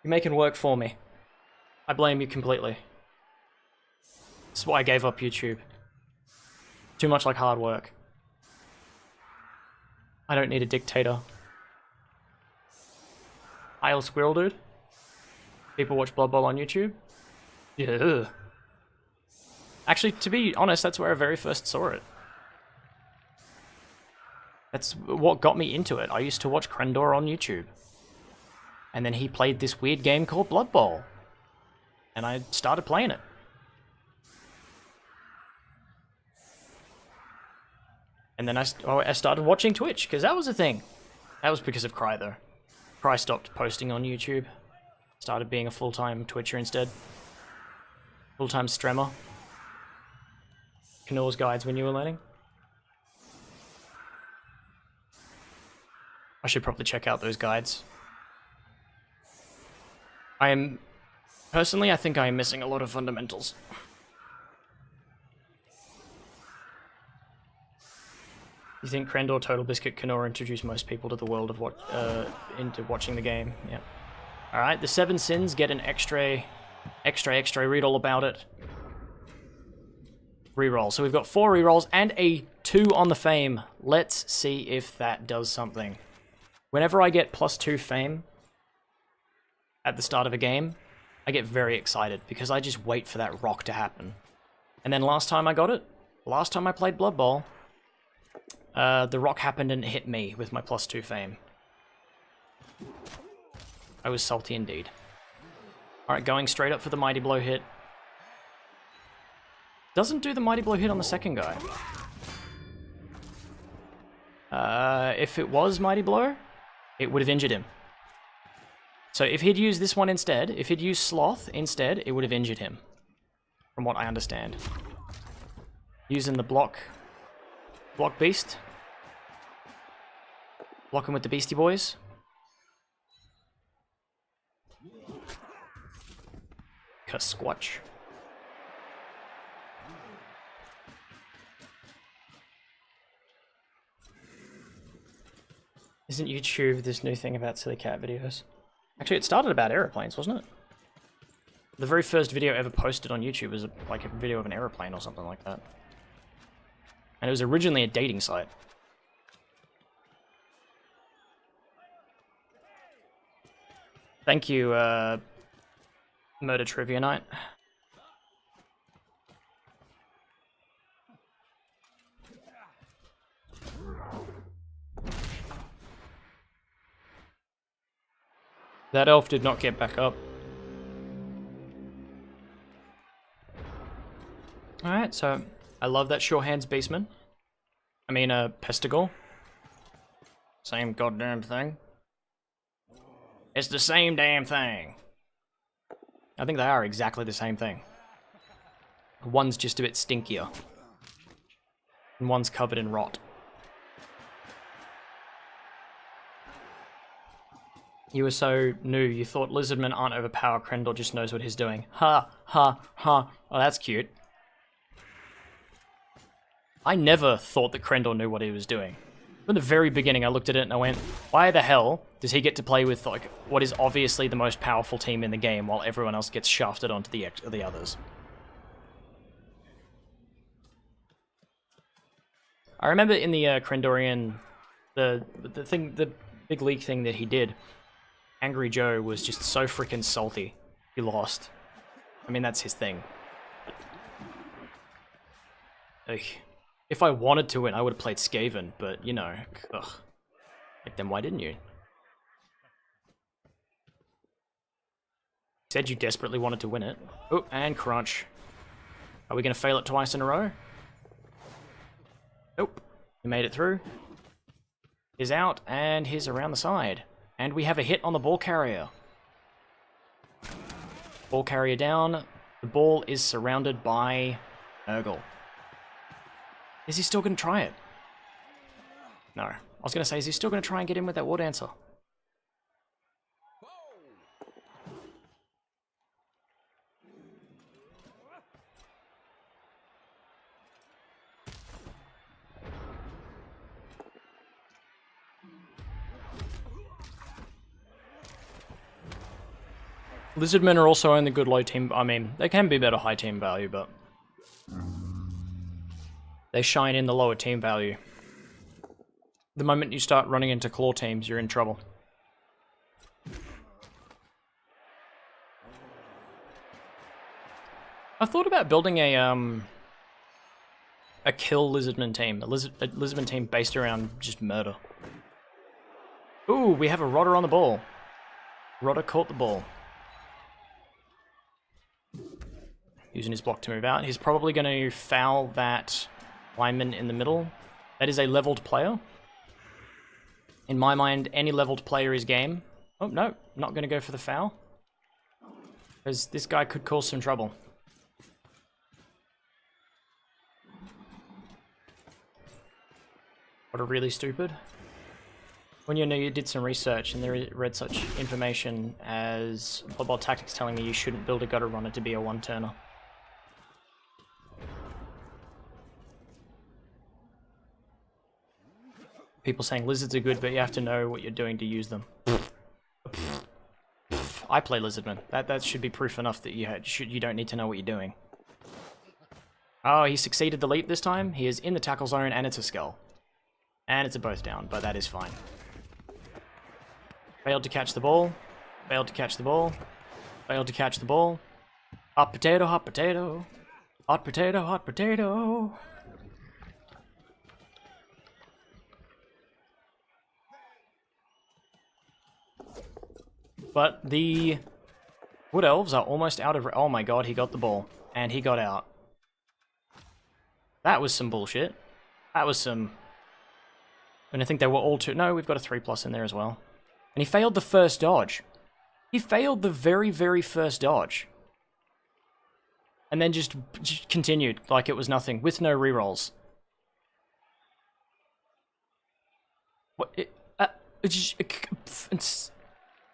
You're making work for me. I blame you completely. That's why I gave up YouTube. Too much like hard work. I don't need a dictator. Isle Squirrel Dude? People watch Blood Bowl on YouTube? Yeah. Actually, to be honest, that's where I very first saw it. That's what got me into it. I used to watch Krendor on YouTube. And then he played this weird game called Blood Bowl. And I started playing it. And then I started watching Twitch, because that was a thing. That was because of Cry, though. Cry stopped posting on YouTube. Started being a full-time Twitcher instead. Full-time streamer. Knorr's guides when you were learning. I should probably check out those guides. Personally, I think I am missing a lot of fundamentals. You think Krendor, Total Biscuit, Knorr introduced most people to the world of into watching the game? Yeah. Alright, the 7 sins get an extra, read all about it. Reroll. So we've got 4 rerolls and a 2 on the fame. Let's see if that does something. Whenever I get +2 fame at the start of a game, I get very excited because I just wait for that rock to happen. And then last time I got it, last time I played Blood Bowl, the rock happened and it hit me with my +2 fame. I was salty indeed. Alright, going straight up for the Mighty Blow hit. Doesn't do the Mighty Blow hit on the second guy. If it was Mighty Blow, it would have injured him. So if he'd used this one instead, if he'd used Sloth instead, it would have injured him. From what I understand. Using the block beast. Block him with the Beastie Boys. Squatch. Isn't YouTube this new thing about silly cat videos? Actually, it started about aeroplanes, wasn't it? The very first video ever posted on YouTube was like a video of an aeroplane or something like that. And it was originally a dating site. Thank you, Murder Trivia Night. That elf did not get back up. Alright, so I love that Sure Hands Beastman. I mean, Pestigal. Same goddamn thing. It's the same damn thing. I think they are exactly the same thing. One's just a bit stinkier. And one's covered in rot. You were so new, you thought lizardmen aren't overpowered, Krendor just knows what he's doing. Ha, ha, ha. Oh, that's cute. I never thought that Krendor knew what he was doing. From the very beginning, I looked at it and I went, why the hell does he get to play with like what is obviously the most powerful team in the game while everyone else gets shafted onto the others? I remember in the Krendorian, the big league thing that he did, Angry Joe was just so freaking salty. He lost. I mean, that's his thing. Ugh. If I wanted to win, I would have played Skaven, but, you know, ugh. Like, then why didn't you? Said you desperately wanted to win it. Oh, and crunch. Are we going to fail it twice in a row? Nope. We made it through. He's out, and he's around the side. And we have a hit on the ball carrier. Ball carrier down. The ball is surrounded by Nurgle. Is he still going to try it? No. I was going to say, is he still going to try and get in with that War Dancer? Lizardmen are also only good low team... I mean, they can be better high team value, but... they shine in the lower team value. The moment you start running into claw teams, you're in trouble. I thought about building a kill lizardman team. A lizardman team based around just murder. Ooh, we have a Rodder on the ball. Rodder caught the ball. Using his block to move out. He's probably going to foul that lineman in the middle. That is a leveled player. In my mind, any leveled player is game. Oh, no. Not going to go for the foul. Because this guy could cause some trouble. What a really stupid. When you know you did some research and there read such information as Blood Bowl Tactics telling me you shouldn't build a gutter runner to be a one-turner. People saying lizards are good, but you have to know what you're doing to use them. I play lizardman. That should be proof enough that you don't need to know what you're doing. Oh, he succeeded the leap this time. He is in the tackle zone, and it's a skull. And it's a both down, but that is fine. Failed to catch the ball. Failed to catch the ball. Failed to catch the ball. Hot potato, hot potato. Hot potato, hot potato. But the Wood Elves are almost out of... Oh my god, he got the ball. And he got out. That was some bullshit. That was some... And I think they were all two... No, we've got a 3+ in there as well. And he failed the first dodge. He failed the very, very first dodge. And then just continued like it was nothing, with no rerolls. What?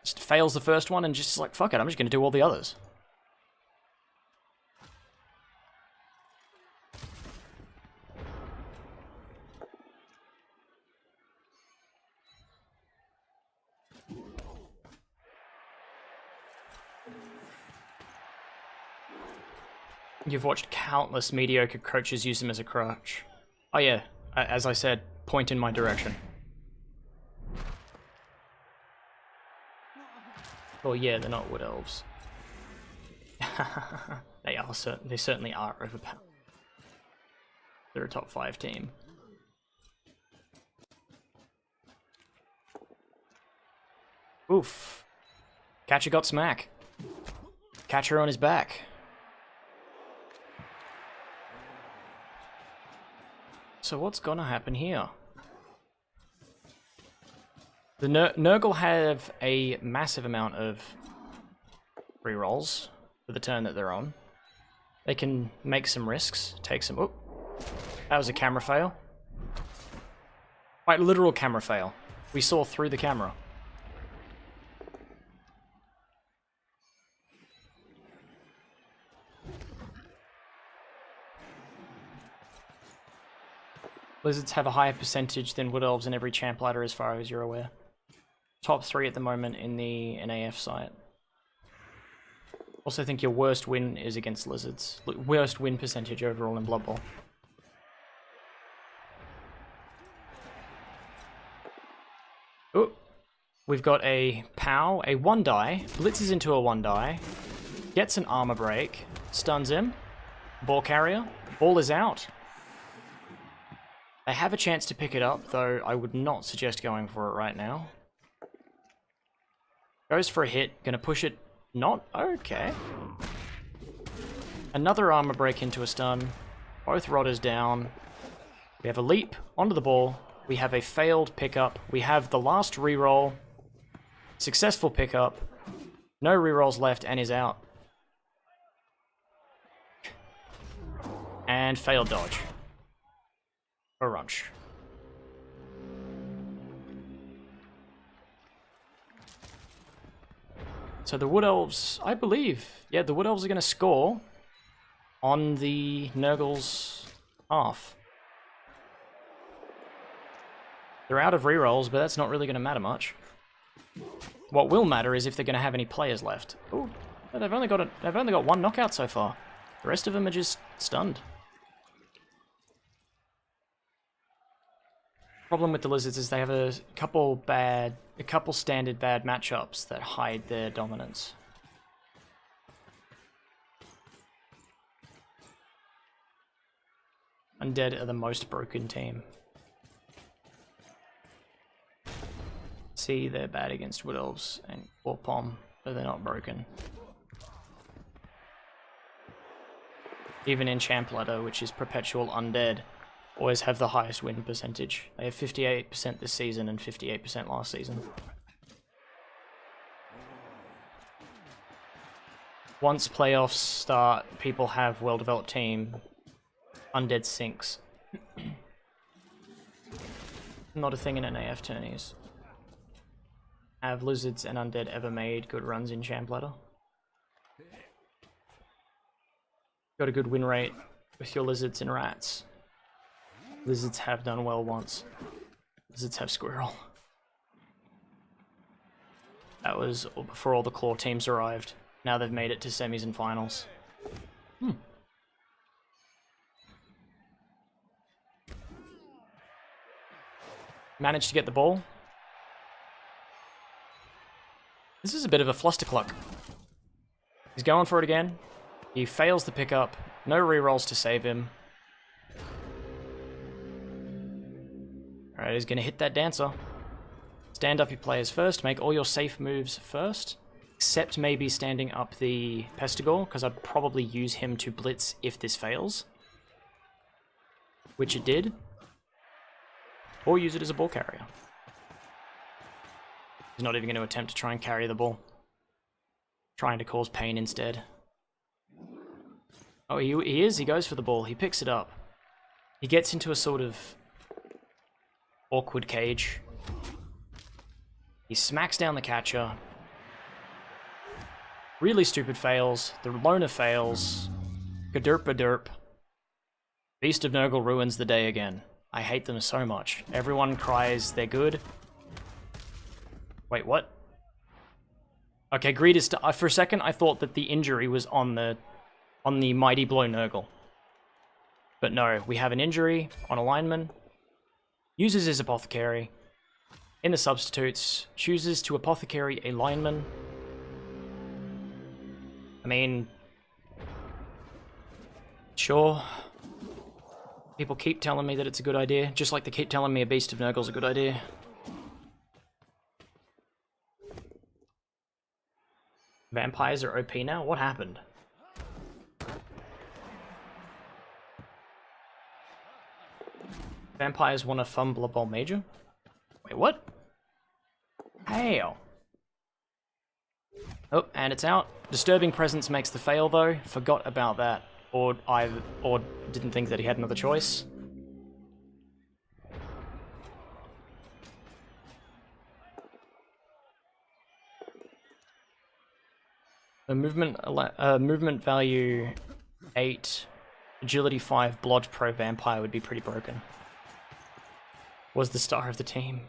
Just fails the first one and just like, fuck it, I'm just going to do all the others. You've watched countless mediocre coaches use them as a crutch. Oh yeah, as I said, point in my direction. Oh yeah, they're not Wood Elves. They certainly are overpowered. They're a top 5 team. Oof. Catcher got smack. Catcher on his back. So what's gonna happen here? The Nurgle have a massive amount of rerolls for the turn that they're on. They can make some risks, take some... Oh, that was a camera fail. Like, literal camera fail. We saw through the camera. Lizards have a higher percentage than Wood Elves in every champ ladder as far as you're aware. Top 3 at the moment in the NAF site. Also think your worst win is against Lizards. Worst win percentage overall in Blood Bowl. Ooh. We've got a POW, a 1-die, blitzes into a 1-die, gets an armor break, stuns him, ball carrier, ball is out. They have a chance to pick it up, though I would not suggest going for it right now. Goes for a hit, gonna push it, not, okay. Another armor break into a stun, both Rodders down. We have a leap onto the ball, we have a failed pickup, we have the last reroll, successful pickup, no rerolls left and is out. And failed dodge. Or runch. So the Wood Elves, I believe, yeah, the Wood Elves are going to score on the Nurgle's half. They're out of rerolls, but that's not really going to matter much. What will matter is if they're going to have any players left. Ooh, Oh, they've only got one knockout so far. The rest of them are just stunned. Problem with the Lizards is they have a couple standard bad matchups that hide their dominance. Undead are the most broken team. See, they're bad against Wood Elves and Pom, but they're not broken. Even in Champ Ladder, which is perpetual undead, always have the highest win percentage. They have 58% this season and 58% last season. Once playoffs start, people have well-developed team. Undead sinks. Not a thing in NAF tourneys. Have Lizards and Undead ever made good runs in Champ Ladder? Got a good win rate with your Lizards and Rats. Lizards have done well once. Lizards have Squirrel. That was before all the Claw teams arrived. Now they've made it to semis and finals. Managed to get the ball. This is a bit of a flustercluck. He's going for it again. He fails the pickup. No rerolls to save him. Alright, he's going to hit that dancer. Stand up your players first. Make all your safe moves first. Except maybe standing up the Pestigore, because I'd probably use him to blitz if this fails. Which it did. Or use it as a ball carrier. He's not even going to attempt to try and carry the ball. Trying to cause pain instead. Oh, he is. He goes for the ball. He picks it up. He gets into a sort of awkward cage. He smacks down the catcher. Really stupid fails. The loner fails. Gadurp-a-derp. Beast of Nurgle ruins the day again. I hate them so much. Everyone cries they're good. Wait, what? Okay, Greed is... for a second, I thought that the injury was on the Mighty Blow Nurgle. But no, we have an injury on a lineman. Uses his Apothecary. In the substitutes, chooses to Apothecary a lineman. I mean... Sure. People keep telling me that it's a good idea, just like they keep telling me a Beast of Nurgle's a good idea. Vampires are OP now? What happened? Vampires want to fumble a ball major? Wait, what? Hey! Oh, and it's out. Disturbing Presence makes the fail though. Forgot about that. Or didn't think that he had another choice. The movement value 8, agility 5, Blodge Pro Vampire would be pretty broken. Was the star of the team.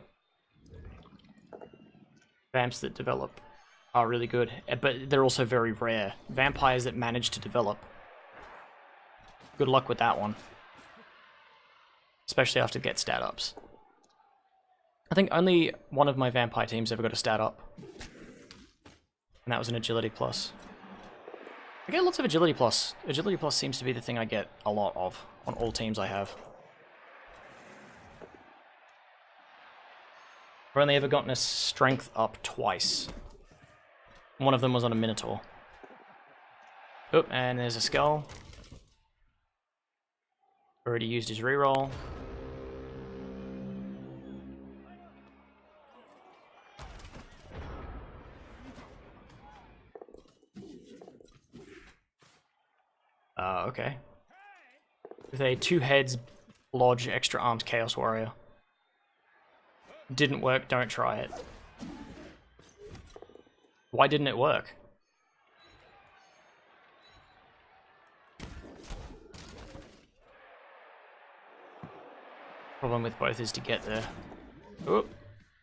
Vamps that develop are really good, but they're also very rare. Vampires that manage to develop. Good luck with that one. Especially after it gets stat ups. I think only one of my vampire teams ever got a stat up. And that was an agility plus. I get lots of agility plus. Agility plus seems to be the thing I get a lot of on all teams I have. I've only ever gotten a strength up twice. One of them was on a Minotaur. Oh, and there's a skull. Already used his reroll. Okay. With a 2 heads, Lodge, extra armed Chaos Warrior. Didn't work, don't try it. Why didn't it work? Problem with both is to get there. Oop.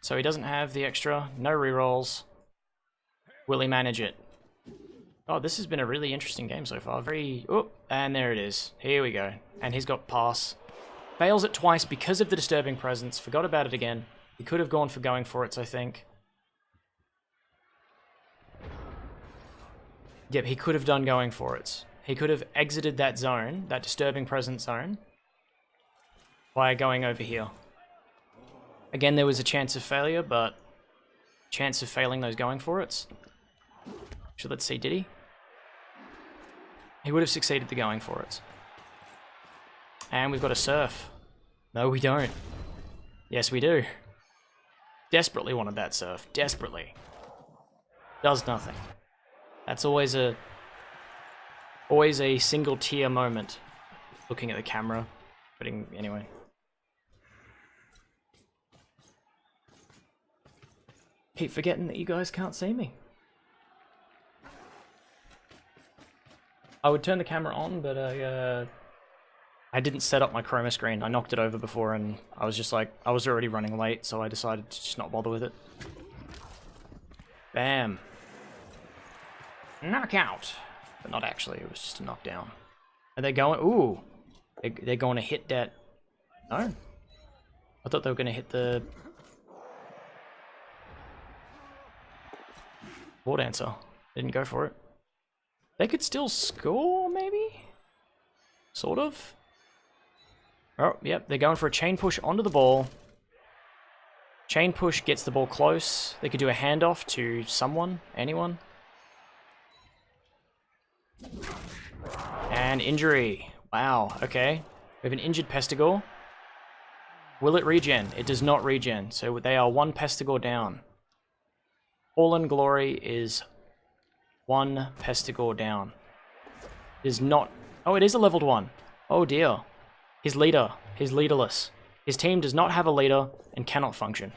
So he doesn't have the extra, no rerolls. Will he manage it? Oh, this has been a really interesting game so far. Oh, and there it is. Here we go. And he's got pass. Fails it twice because of the disturbing presence. Forgot about it again. He could have gone for going for it, I think. Yep, he could have done going for it. He could have exited that zone, that disturbing presence zone, by going over here. Again, there was a chance of failure, but chance of failing those going for it. So let's see, did he? He would have succeeded the going for it. And we've got a surf. No, we don't. Yes, we do. Desperately wanted that surf. Desperately. Does nothing. That's always a single tier moment. Looking at the camera. Anyway. Keep forgetting that you guys can't see me. I would turn the camera on, but I didn't set up my chroma screen. I knocked it over before and I was just like, I was already running late, so I decided to just not bother with it. Bam. Knockout. But not actually, it was just a knockdown. Are they going? Ooh. They're going to hit that. No. I thought they were going to hit the War Dancer. Didn't go for it. They could still score, maybe? Sort of. Oh, yep, they're going for a chain push onto the ball. Chain push gets the ball close. They could do a handoff to someone, anyone. And injury. Wow, okay. We have an injured Pestigore. Will it regen? It does not regen, so they are one Pestigore down. FallenGlory is one Pestigore down. It is not... Oh, it is a leveled one. Oh dear. His leader. He's leaderless. His team does not have a leader and cannot function.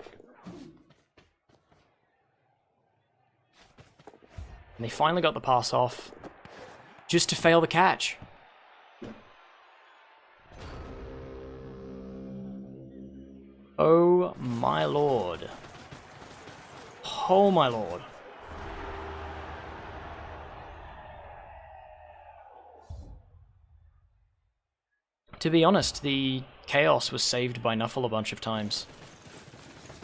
And they finally got the pass off. Just to fail the catch. Oh my lord. Oh my lord. To be honest, the Chaos was saved by Nuffle a bunch of times.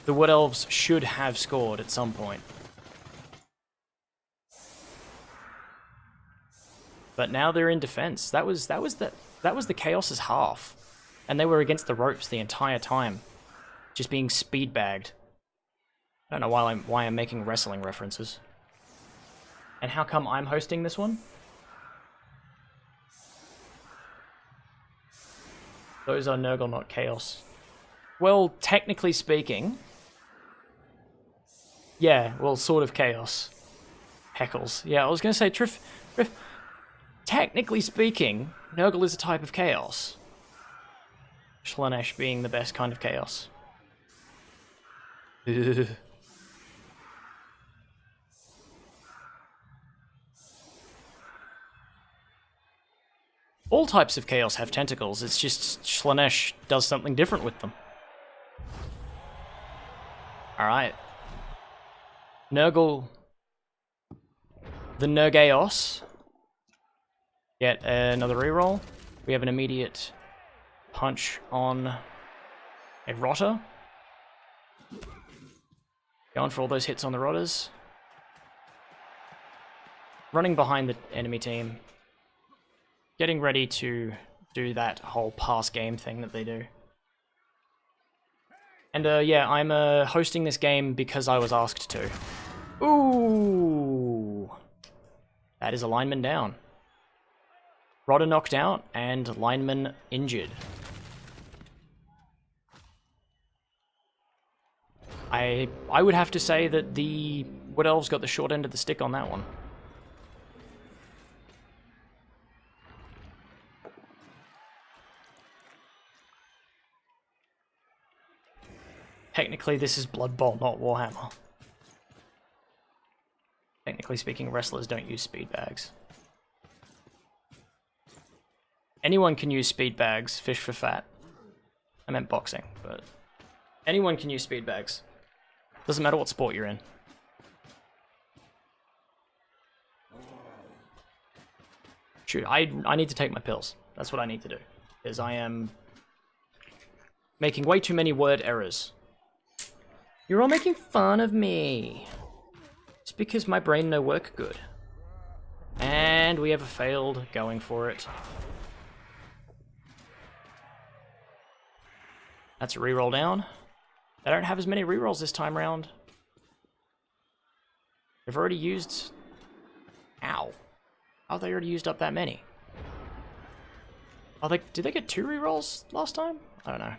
The Wood Elves should have scored at some point. But now they're in defense. That was the Chaos's half. And they were against the ropes the entire time. Just being speed bagged. I don't know why I'm making wrestling references. And how come I'm hosting this one? Those are Nurgle, not Chaos. Well, technically speaking... Yeah, well, sort of Chaos. Heckles. Yeah, I was going to say, Triff... Technically speaking, Nurgle is a type of Chaos. Slaanesh being the best kind of Chaos. All types of Chaos have tentacles, it's just Slaanesh does something different with them. Alright. Nurgle... The Nurgaos. Get another reroll. We have an immediate punch on a Rotter. Going for all those hits on the Rotters. Running behind the enemy team. Getting ready to do that whole pass game thing that they do. And yeah, I'm hosting this game because I was asked to. Ooh! That is a lineman down. Rotter knocked out and lineman injured. I would have to say that the Wood Elves got the short end of the stick on that one. Technically, this is Blood Bowl, not Warhammer. Technically speaking, wrestlers don't use speed bags. Anyone can use speed bags, fish for fat. I meant boxing, but anyone can use speed bags. Doesn't matter what sport you're in. Shoot, I need to take my pills. That's what I need to do. Because I am making way too many word errors. You're all making fun of me. It's because my brain no work good. And we have a failed going for it. That's a reroll down. They don't have as many rerolls this time round. They've already used... Ow. How have they already used up that many? Oh, did they get 2 rerolls last time? I don't know.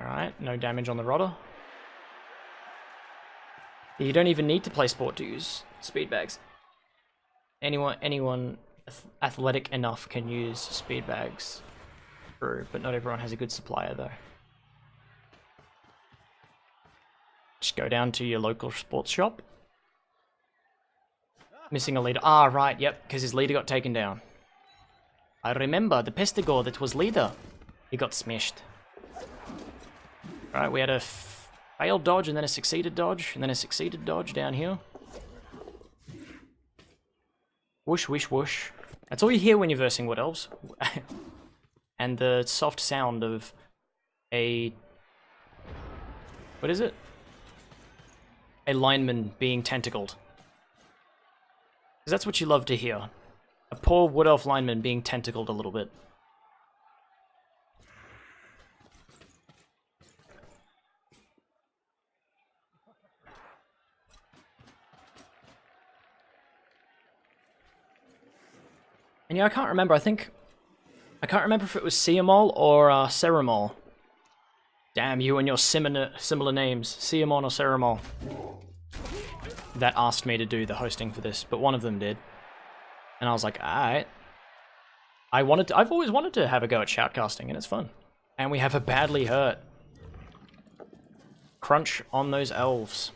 Alright, no damage on the rodder. You don't even need to play sport to use speed bags. Anyone athletic enough can use speed bags. True, but not everyone has a good supplier though. Just go down to your local sports shop. Missing a leader. Ah, right, yep, because his leader got taken down. I remember the Pestigore that was leader. He got smashed. Alright, we had a failed dodge and then a succeeded dodge and then a succeeded dodge down here. Whoosh, whoosh, whoosh. That's all you hear when you're versing Wood Elves. And the soft sound of a... What is it? A lineman being tentacled. Because that's what you love to hear. A poor Wood Elf lineman being tentacled a little bit. And yeah, I can't remember. I can't remember if it was Siamol or Ceramol. Damn you and your similar names, Siamon or Ceramol. That asked me to do the hosting for this, but one of them did. And I was like, alright. I've always wanted to have a go at shoutcasting, and it's fun. And we have a badly hurt. Crunch on those elves.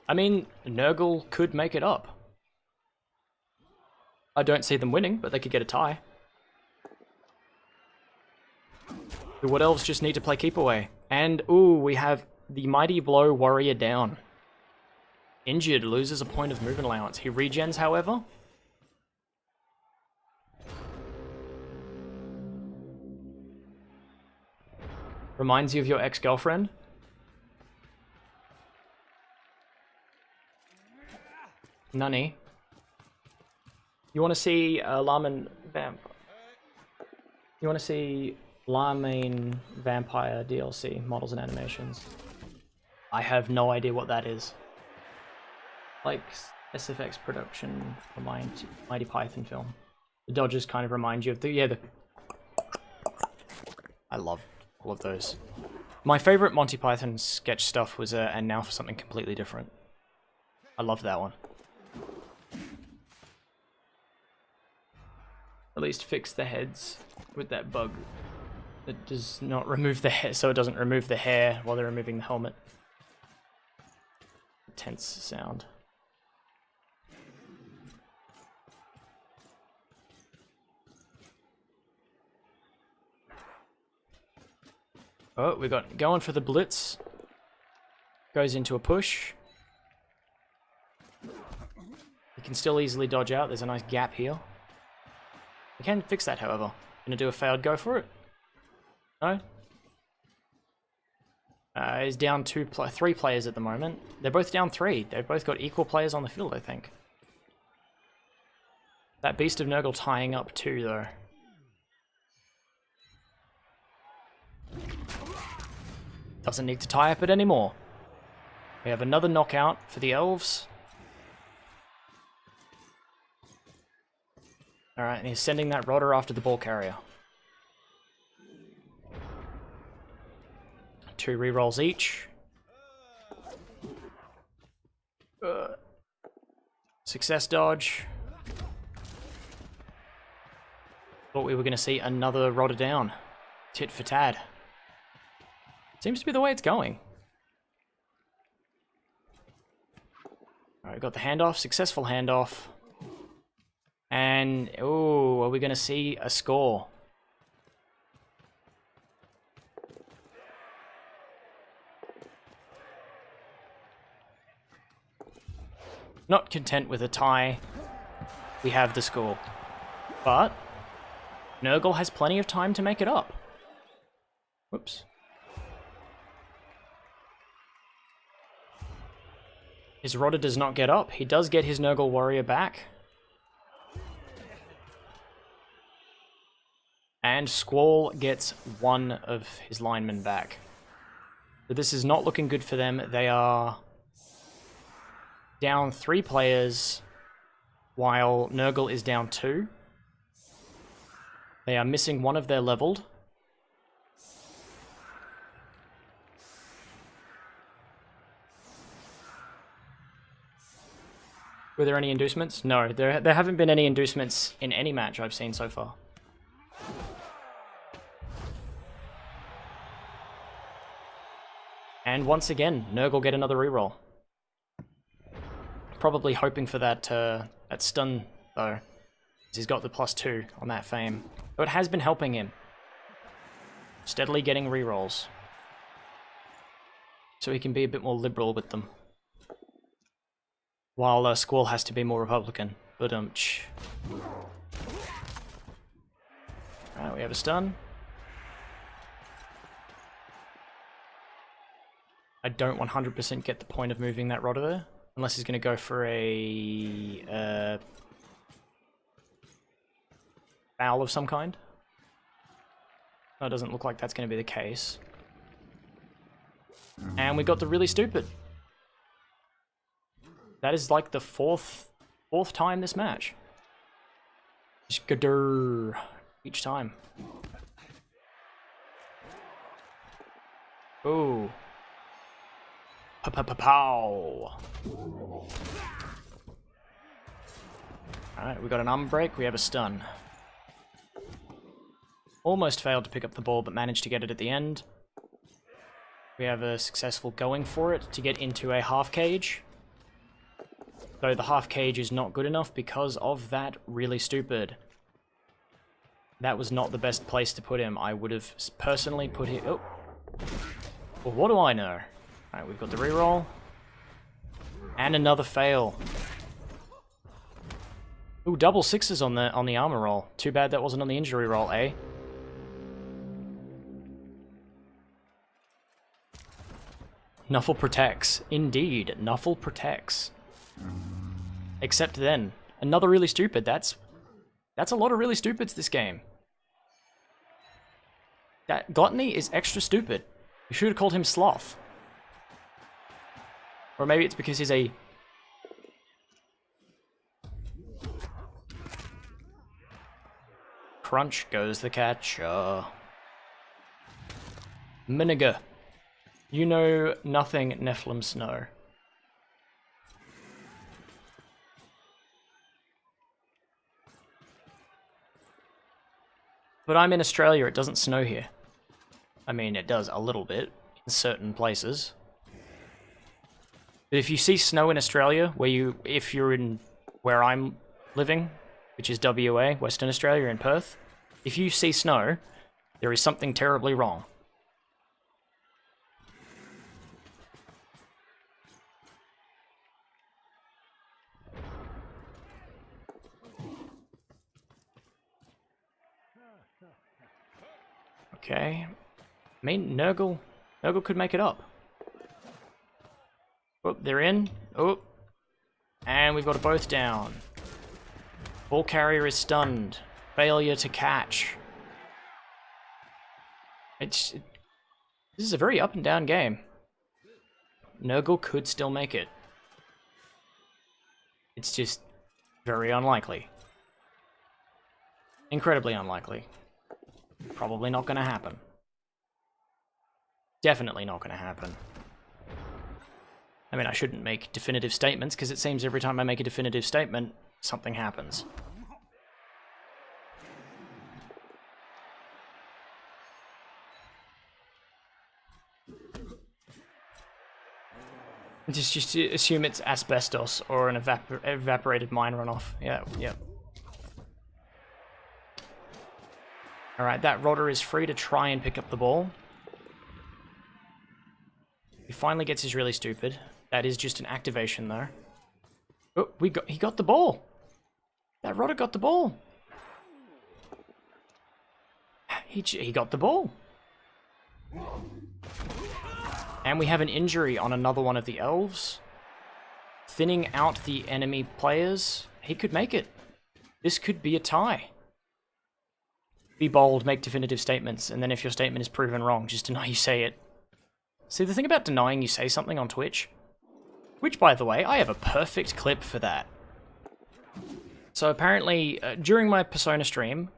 I mean, Nurgle could make it up. I don't see them winning, but they could get a tie. The Wood Elves just need to play keep away. And, ooh, we have the Mighty Blow Warrior down. Injured, loses a point of movement allowance. He regens, however. Reminds you of your ex-girlfriend. Nunny. You want to see Larman Vampire? You want to see Larman Vampire DLC models and animations? I have no idea what that is. Like SFX production for Mighty Python film. The dodges kind of remind you of the I love all of those. My favorite Monty Python sketch stuff was and now for something completely different. I loved that one. At least fix the heads with that bug that does not remove the hair, so it doesn't remove the hair while they're removing the helmet. Tense sound. Oh, we got going for the blitz. Goes into a push. You can still easily dodge out. There's a nice gap here. We can fix that, however. Gonna do a failed go for it. No? He's down 3 players at the moment. They're both down 3. They've both got equal players on the field, I think. That Beast of Nurgle tying up 2, though. Doesn't need to tie up it anymore. We have another knockout for the Elves. Alright, and he's sending that rodder after the ball carrier. 2 rerolls each. Success dodge. Thought we were going to see another rodder down. Tit for tad. Seems to be the way it's going. Alright, we got the handoff. Successful handoff. And, ooh, are we going to see a score? Not content with a tie, we have the Squall. But Nurgle has plenty of time to make it up. Whoops. His Rodder does not get up. He does get his Nurgle warrior back. And Squall gets one of his linemen back. So this is not looking good for them. They are down 3 players, while Nurgle is down 2. They are missing one of their leveled. Were there any inducements? No, there haven't been any inducements in any match I've seen so far. And once again, Nurgle get another reroll. Probably hoping for that that stun, though. He's got the +2 on that fame. So it has been helping him. Steadily getting rerolls. So he can be a bit more liberal with them. While Squall has to be more Republican. But Alright, we have a stun. I don't 100% get the point of moving that Rodder there. Unless he's going to go for a foul of some kind. No, it doesn't look like that's going to be the case. And we got the really stupid. That is like the fourth time this match. Just gadurr each time. Ooh. Pa-pa-pa-pow. Alright, we got an armor break, we have a stun. Almost failed to pick up the ball, but managed to get it at the end. We have a successful going for it to get into a half cage. Though the half cage is not good enough because of that really stupid. That was not the best place to put him. I would have personally put him... Oh. Well, what do I know? Alright, we've got the reroll. And another fail. Ooh, double 6s on the armor roll. Too bad that wasn't on the injury roll, eh? Nuffle protects. Indeed, Nuffle protects. Except then, another really stupid. That's a lot of really stupids this game. That Gluttony is extra stupid. You should have called him Sloth. Or maybe it's because he's a... Crunch goes the catcher. Miniger. You know nothing, Nephilim Snow. But I'm in Australia, it doesn't snow here. I mean, it does a little bit in certain places. But if you see snow in Australia, if you're in where I'm living, which is WA, Western Australia, in Perth, if you see snow, there is something terribly wrong. Okay. I mean, Nurgle could make it up. Oh, they're in. Oh. And we've got it both down. Ball carrier is stunned. Failure to catch. This is a very up and down game. Nurgle could still make it. It's just very unlikely. Incredibly unlikely. Probably not going to happen. Definitely not going to happen. I mean, I shouldn't make definitive statements, because it seems every time I make a definitive statement, something happens. Just assume it's asbestos or an evaporated mine runoff. Yeah. Alright, that Rodder is free to try and pick up the ball. He finally gets his really stupid. That is just an activation, though. Oh, he got the ball. That Rodder got the ball. He got the ball. And we have an injury on another one of the Elves. Thinning out the enemy players. He could make it. This could be a tie. Be bold, make definitive statements, and then if your statement is proven wrong, just deny you say it. See, the thing about denying you say something on Twitch, which, by the way, I have a perfect clip for that. So apparently, during my Persona stream,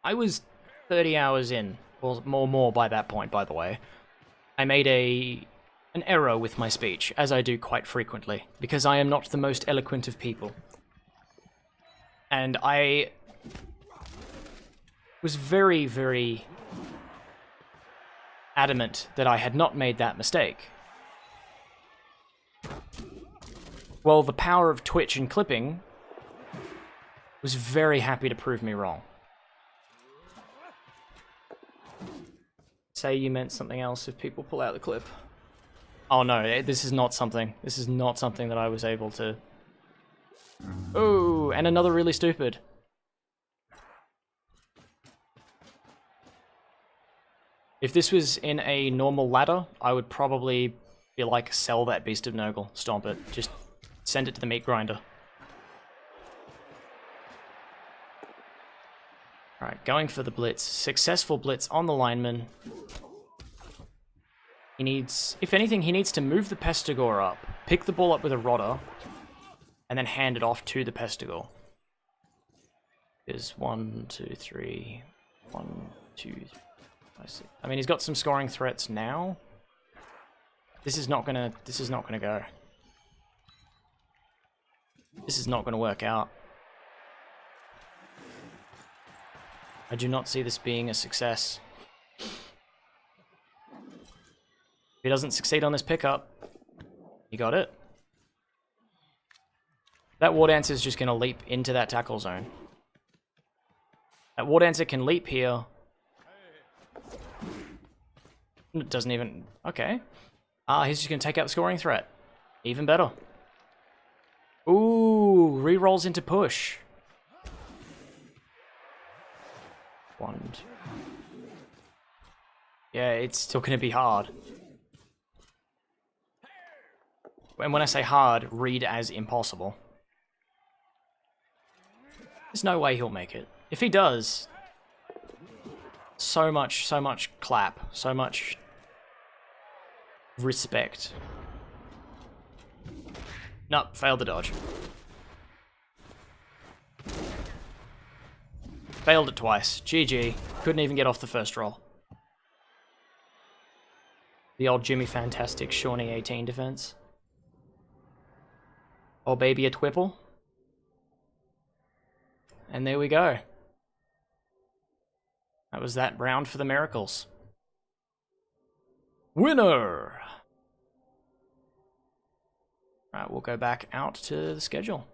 I was 30 hours in, or more by that point, by the way. I made an error with my speech, as I do quite frequently, because I am not the most eloquent of people. And I was very, very adamant that I had not made that mistake. Well, the power of Twitch and clipping was very happy to prove me wrong. Say you meant something else if people pull out the clip. Oh no, this is not something that I was able to... Oh, and another really stupid. If this was in a normal ladder, I would probably be like, sell that beast of Nurgle, stomp it, just send it to the meat grinder. Alright, going for the blitz. Successful blitz on the lineman. He needs, if anything, he needs to move the Pestigore up, pick the ball up with a Rodder, and then hand it off to the Pestigore. There's 1, 2, 3, 1, 2, 3. I mean, he's got some scoring threats now. This is not gonna go. This is not gonna work out. I do not see this being a success. If he doesn't succeed on this pickup, he got it. That War Dancer is just gonna leap into that tackle zone. That War Dancer can leap here. It doesn't even... Okay. He's just going to take out the scoring threat. Even better. Ooh, re-rolls into push. 1. Yeah, it's still going to be hard. And when I say hard, read as impossible. There's no way he'll make it. If he does... So much clap, so much respect. Nope, failed the dodge. Failed it twice. GG. Couldn't even get off the first roll. The old Jimmy Fantastic Shawnee 18 defense. Oh baby a twipple. And there we go. That was that round for the Miracles. Winner! Alright, we'll go back out to the schedule.